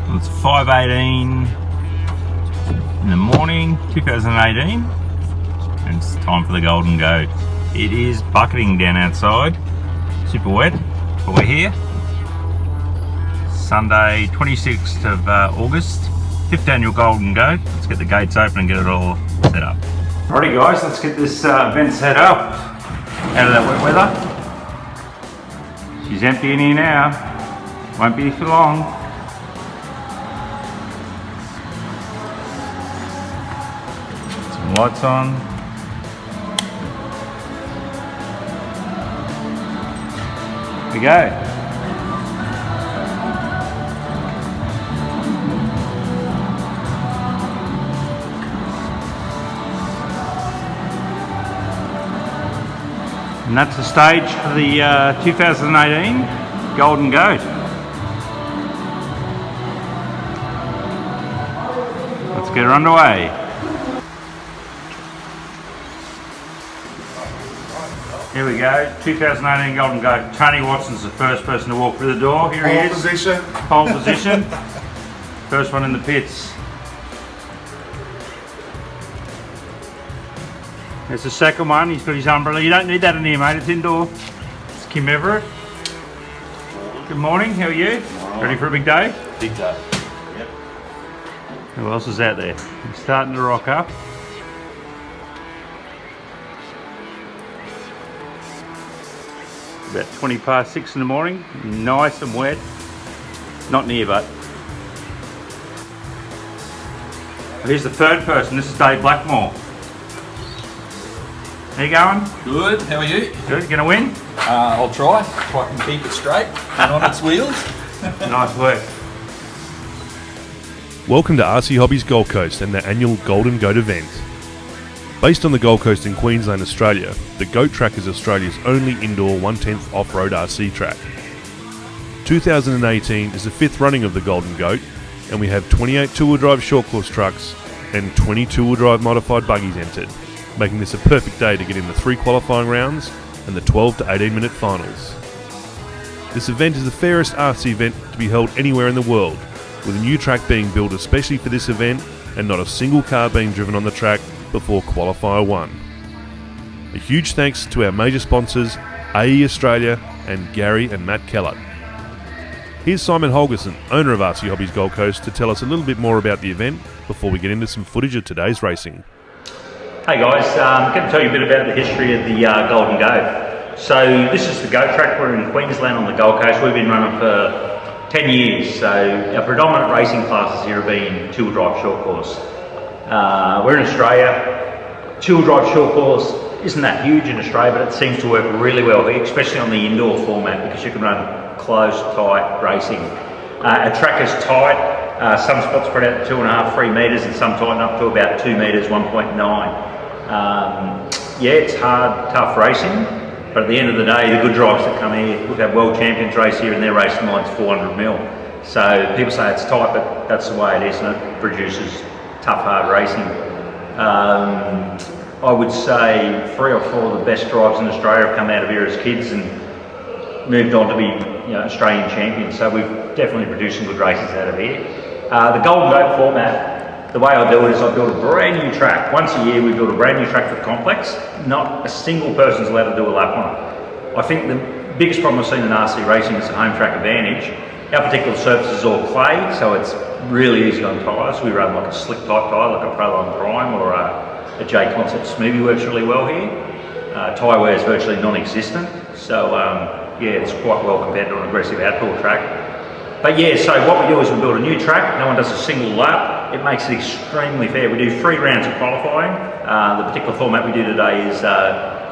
It's 5:18 in the morning, 2018, and it's time for the Golden Goat. It is bucketing down outside, super wet, but we're here. Sunday, 26th of August, 5th annual Golden Goat. Let's get the gates open and get it all set up. Alrighty guys, let's get this event set up out of that wet weather. She's empty in here now, won't be for long. Lights on. Here we go. And that's the stage for the 2018 Golden Goat. Let's get her underway. Here we go, 2018 Golden Goat. Tony Watson's the first person to walk through the door. Here he is. Pole position. First one in the pits. There's the second one. He's got his umbrella. You don't need that in here, mate. It's indoor. It's Kim Everett. Good morning. How are you? Ready for a big day? Big day. Yep. Who else is out there? He's starting to rock up. About 20 past 6 in the morning, nice and wet, not near but. Here's the third person, this is Dave Blackmore. How you going? Good, how are you? Good, you gonna win? I'll try, if I can keep it straight and on its wheels. Nice work. Welcome to RC Hobbies Gold Coast and the annual Golden Goat event. Based on the Gold Coast in Queensland, Australia, the Goat Track is Australia's only indoor 1/10th off-road RC track. 2018 is the 5th running of the Golden Goat, and we have 28 two-wheel drive short course trucks and 20 two-wheel drive modified buggies entered, making this a perfect day to get in the 3 qualifying rounds and the 12 to 18 minute finals. This event is the fairest RC event to be held anywhere in the world, with a new track being built especially for this event and not a single car being driven on the track before qualifier 1. A huge thanks to our major sponsors AE Australia and Gary and Matt Kellett. Here's Simon Holgerson, owner of RC Hobbies Gold Coast, to tell us a little bit more about the event before we get into some footage of today's racing. Hey guys, I'm going to tell you a bit about the history of the Golden Goat. So this is the Goat Track. We're in Queensland on the Gold Coast. We've been running for 10 years, so our predominant racing classes here have been two-wheel drive short course. We're in Australia. Two-wheel drive short course isn't that huge in Australia, but it seems to work really well here, especially on the indoor format, because you can run close, tight racing. Our track is tight. Some spots spread out to 2.5, 3 metres, and some tighten up to about 2 metres, 1.9. Yeah, it's hard, tough racing, but at the end of the day, the good drivers that come here, we've had world champions race here, and their racing line's 400 mil. So people say it's tight, but that's the way it is, and it produces tough, hard racing. I would say 3 or 4 of the best drivers in Australia have come out of here as kids and moved on to be, Australian champions. So we've definitely produced some good races out of here. The Golden Goat format, the way I do it is I build a brand new track. Once a year we build a brand new track for the complex. Not a single person's allowed to do a lap on it. I think the biggest problem I've seen in RC racing is the home track advantage. Our particular surface is all clay, so it's really easy on tyres. We run like a slick type tyre, like a Proline Prime or a J Concept Smoothie works really well here. Tyre wear is virtually non-existent, so yeah, it's quite well compared to an aggressive outdoor track. But yeah, so what we do is we build a new track. No one does a single lap. It makes it extremely fair. We do 3 rounds of qualifying. The particular format we do today is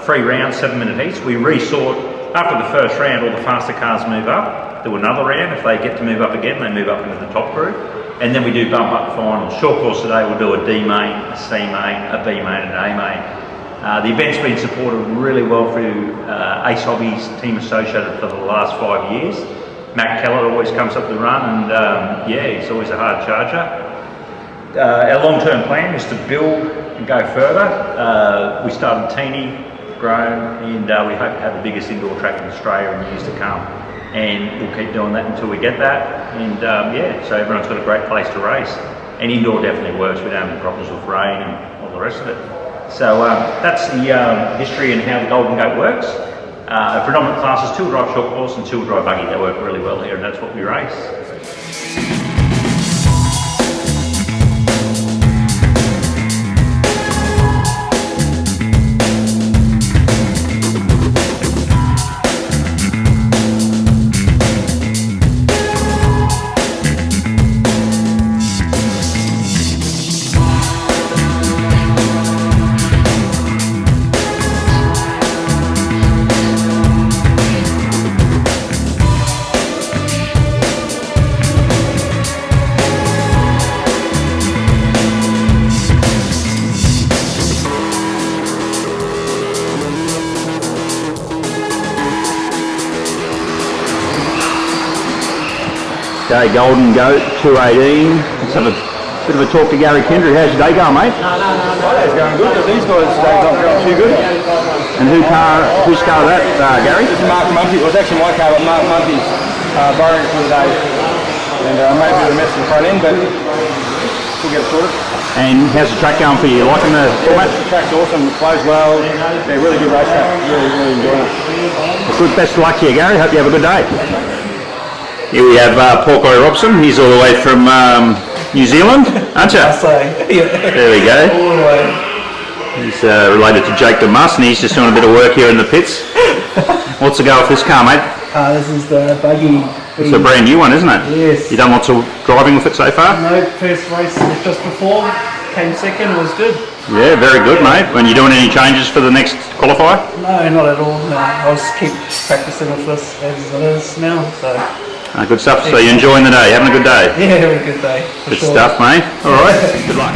3 rounds, 7-minute heats. We resort after the first round. All the faster cars move up. Do another round. If they get to move up again, they move up into the top group. And then we do bump up finals. Short course today, we'll do a D main, a C main, a B main, and an A main. The event's been supported really well through Ace Hobbies Team Associated for the last 5 years. Matt Kellett always comes up the run, and yeah, he's always a hard charger. Our long-term plan is to build and go further. We started teeny, grown, and we hope to have the biggest indoor track in Australia in the years to come. and we'll keep doing that until we get that. And yeah, so everyone's got a great place to race. And indoor definitely works. We don't have any problems with rain and all the rest of it. So that's the history and how the Golden Goat works. Predominant classes, two-wheel drive short course and two-wheel drive buggy. They work really well here, and that's what we race. Okay, Golden Goat 218. Let's have a bit of a talk to Gary Kendry. How's your day going, mate? My day's going good, but these guys' day's not going too good. And whose car that, Gary? This is Mark Mumpy. It was actually my car, but Mark Mumpy's borrowing it for the day. And I made a bit of a mess in the front end, but we'll get it sorted. And how's the track going for you? Liking the format? The track's awesome, it flows well. Yeah, really good race track. Really enjoying it. Good, best of luck to you, Gary. Hope you have a good day. Here we have Paul Corey Robson. He's all the way from New Zealand, aren't you? There we go. He's related to Jake DeMuss, and he's just doing a bit of work here in the pits. What's the go with this car, mate? This is the buggy. It's a brand new one, isn't it? Yes. You done lots of driving with it so far? No, first race just before, came second, was good. Yeah, very good, mate. When you doing any changes for the next qualifier? No, not at all. No, I'll just keep practicing with this as it is now. So. Good stuff. So you're enjoying the day, having a good day? Yeah, having a good day. Good stuff, mate. All right. Good luck.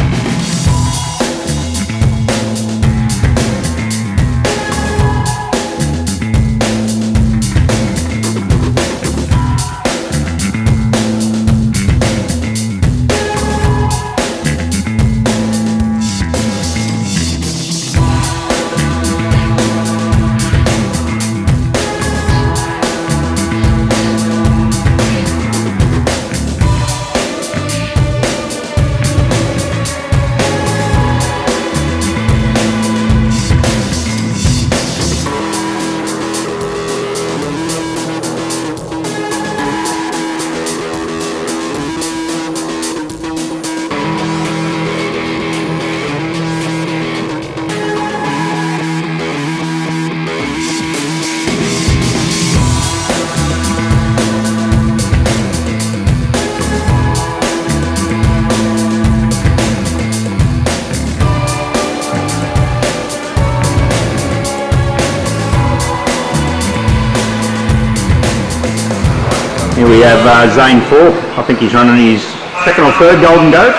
Here we have Zane Thorpe. I think he's running his second or third Golden Goat.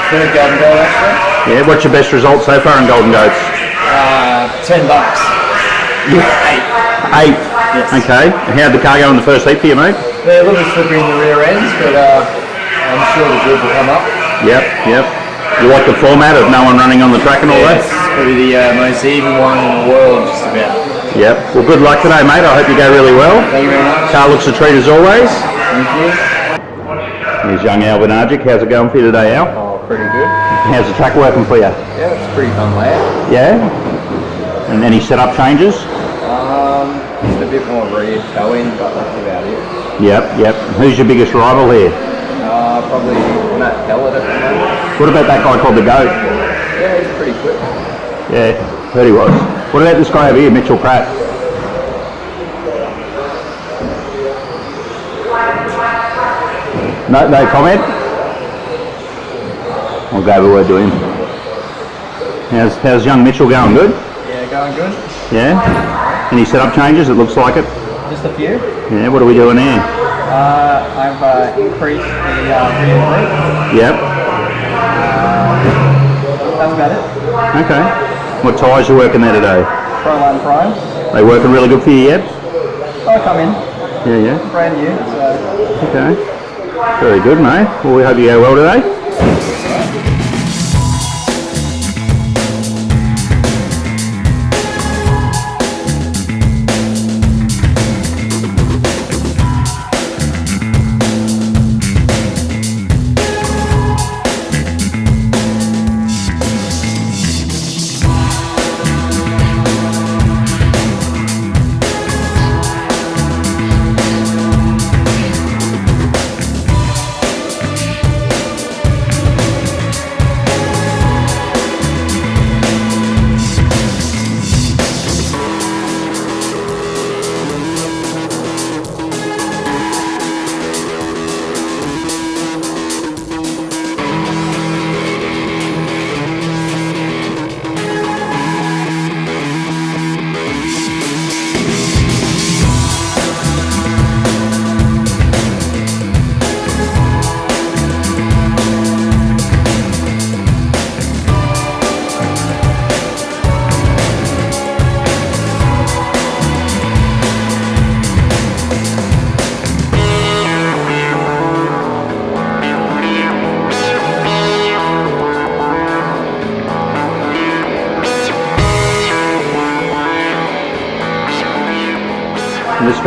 Third Golden Goat, actually. Yeah, what's your best result so far in Golden Goats? $10. Yeah. Eight? Yes. Okay. And how'd the car go in the first heat for you, mate? They're a little bit slippery in the rear ends, but I'm sure the group will come up. Yep. You like the format of no one running on the track and all that? It's probably the most even one in the world, just about. Yep. Well, good luck today, mate. I hope you go really well. Thank you very much. Car looks a treat as always. Thank you. Here's young Al Benarjic. How's it going for you today, Al? Oh, pretty good. How's the track working for you? Yeah, it's pretty fun layout. Yeah? And any setup changes? Just a bit more rear towing, but that's about it. Yep. Who's your biggest rival here? Probably Matt Kellett at the moment. What about that guy called the Goat? Yeah, he's pretty quick. Yeah, heard he was. What about this guy over here, Mitchell Pratt? No comment? I'll go over word to him. How's young Mitchell going? Good? Yeah, going good. Yeah? Any setup changes? It looks like it. Just a few. Yeah, what are we doing here? I've increased the rear brake. Yep. That's about it. Okay. What tyres you working there today? Proline Primes. They working really good for you yet? I'll come in. Yeah. Brand new, so. Okay. Very good, mate. Well, we hope you go well today.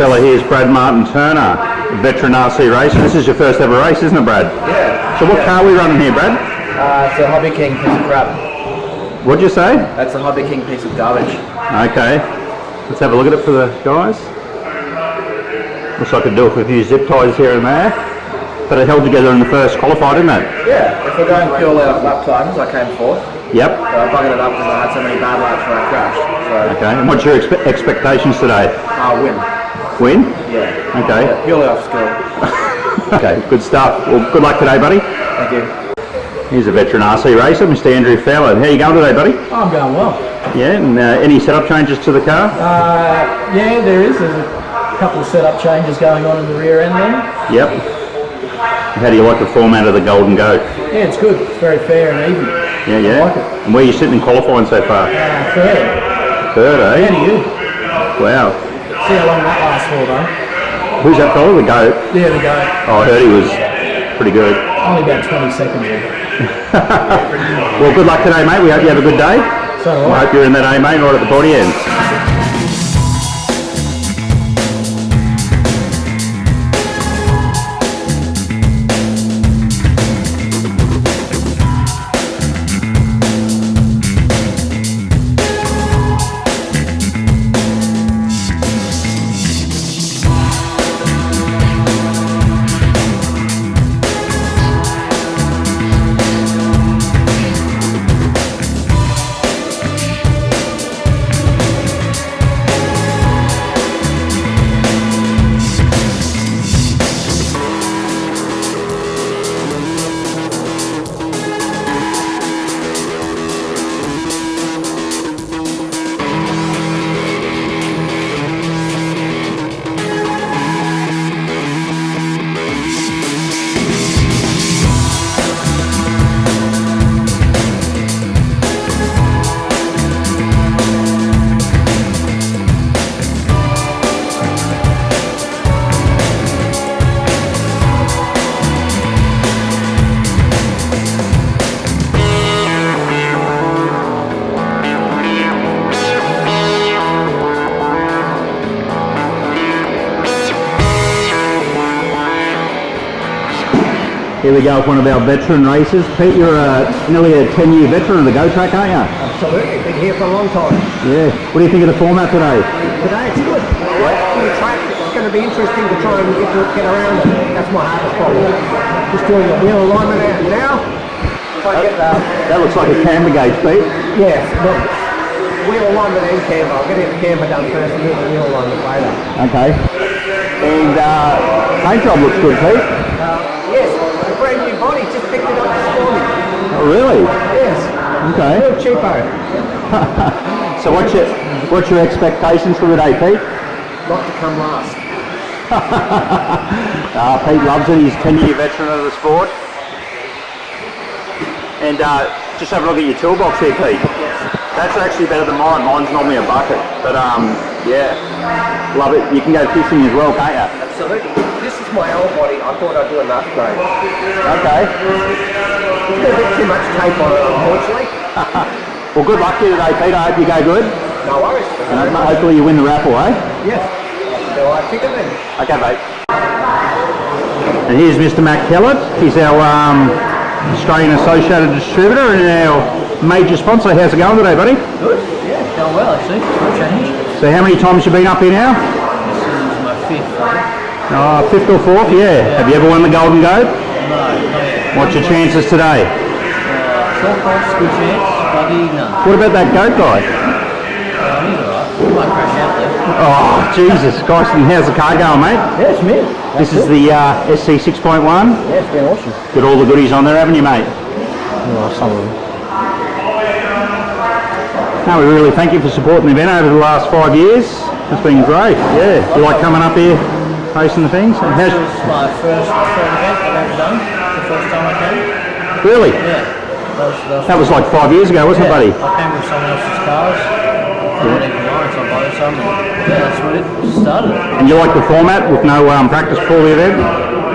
fella here is Brad Martin Turner, veteran RC racer. This is your first ever race, isn't it, Brad? Yeah. So what car are we running here, Brad? It's a Hobby King piece of crap. What'd you say? That's a Hobby King piece of garbage. Okay. Let's have a look at it for the guys. Looks like I could do it with a few zip ties here and there. But it held together in the first qualified, didn't it? Yeah, if we're going purely off lap times, I came fourth. Yep. But I buggered it up because I had so many bad laps where I crashed. So, Okay. And what's your expectations today? win. Win? Yeah. Okay. Yeah, purely off skill. Okay, good stuff. Well, good luck today, buddy. Thank you. Here's a veteran RC racer, Mr. Andrew Fowler. How you going today, buddy? I'm going well. Yeah, and any setup changes to the car? Yeah, there is. There's a couple of setup changes going on in the rear end then. Yep. How do you like the format of the Golden Goat? Yeah, it's good. It's very fair and even. Yeah, yeah. I like it. And where are you sitting in qualifying so far? Third. Third, How eh? do you? Wow. See how long that lasts for though. Who's that fella? The Goat? There we go. Oh, I heard he was pretty good. Only about 20 seconds in. Well, good luck today, mate. We hope you have a good day. So do I I. hope you're in that A, mate, right at the body end. Here we go with one of our veteran racers. Pete, you're nearly a 10-year veteran of the Go Track, aren't you? Absolutely, been here for a long time. Yeah. What do you think of the format today? Today it's good. On the track, it's going to be interesting to try and get around it. That's my hardest problem. Just doing the wheel alignment out now. If I get that. That looks like a camber gauge, Pete. Yeah, look, wheel alignment and camber. I'll get the camber done first and do the wheel alignment later. Okay. And paint job looks good, Pete. Yes, a brand new body, just picked it up this morning. Oh, really? Yes, Okay. real cheapo. So what's your expectations for the day, Pete? Not to come last. Pete loves it. He's a 10-year veteran of the sport. And just have a look at your toolbox here, Pete. That's actually better than mine. Mine's normally a bucket. But yeah, love it. You can go fishing as well, can't you? Absolutely. This is my old body. I thought I'd do an upgrade. Okay. There's a bit too much tape on it, unfortunately. Well, good luck to you today, Pete. I hope you go good. No worries. And hopefully you win the raffle, eh? Yes. Do I pick it then? Okay, mate. And here's Mr. Matt Kellett. He's our Australian Associated Distributor and our major sponsor. How's it going today, buddy? Good. Yeah, going well actually. No change. So how many times you been up here now? This is my fifth. Fifth or fourth, yeah. Have you ever won the Golden Goat? No, not yet. What's your chances today? Short course, good chance. Buggy, none. What about that goat guy? He's alright. He might crash out there. Oh, Jesus Christ. And how's the car going, mate? Yeah, it's me. This is the SC 6.1. Yeah, it's been awesome. Got all the goodies on there, haven't you, mate? Oh, some of them. No, we really thank you for supporting the event over the last 5 years. It's been great, yeah. You like coming up here, racing the things? And This how's, was my first event I've ever done. The first time I came. really? Yeah. That was like 5 years ago, wasn't it, buddy? I came with someone else's cars. I went even mine, so I borrowed some. And yeah, that's what it started. And you like the format with no practice before the event?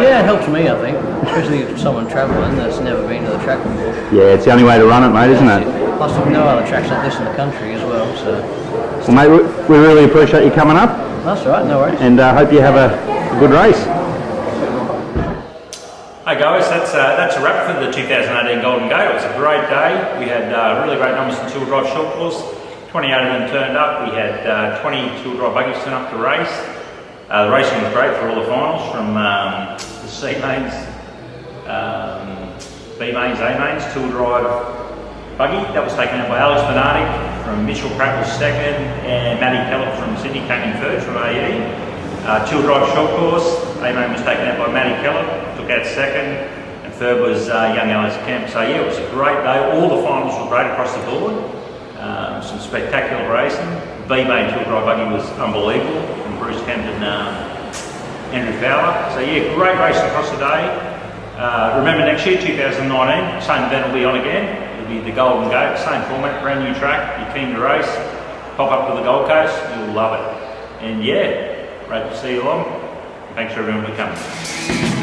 Yeah, it helps me, I think. Especially if someone travelling that's never been to the track before. Yeah, it's the only way to run it, mate, isn't it? Plus, there's no other tracks like this in the country as well, so. Well, mate, we really appreciate you coming up. That's all right, no worries. And hope you have a good race. Hey guys, that's a wrap for the 2018 Golden Goat. It was a great day. We had really great numbers in two-wheel drive short course. 28 of them turned up. We had 20 two-wheel drive buggies turn up to race. The racing was great for all the finals, from the C mains, B mains, A mains, two-wheel drive buggy. That was taken out by Alex Bernardi from Mitchell Pratt was second, and Matty Kellett from Sydney came in third from AE. Two-wheel drive short course, A main was taken out by Matty Kellett, took out second, and third was young Alex Kemp. So yeah, it was a great day. All the finals were great across the board. Some spectacular racing. B main two-wheel drive buggy was unbelievable from Bruce Kemp and Andrew Fowler. So yeah, great racing across the day. Remember next year, 2019, same event will be on again. It'll be the Golden Goat, same format, brand new track. You're keen to race, pop up to the Gold Coast, you'll love it. And yeah, great to see you along. Thanks for everyone for coming.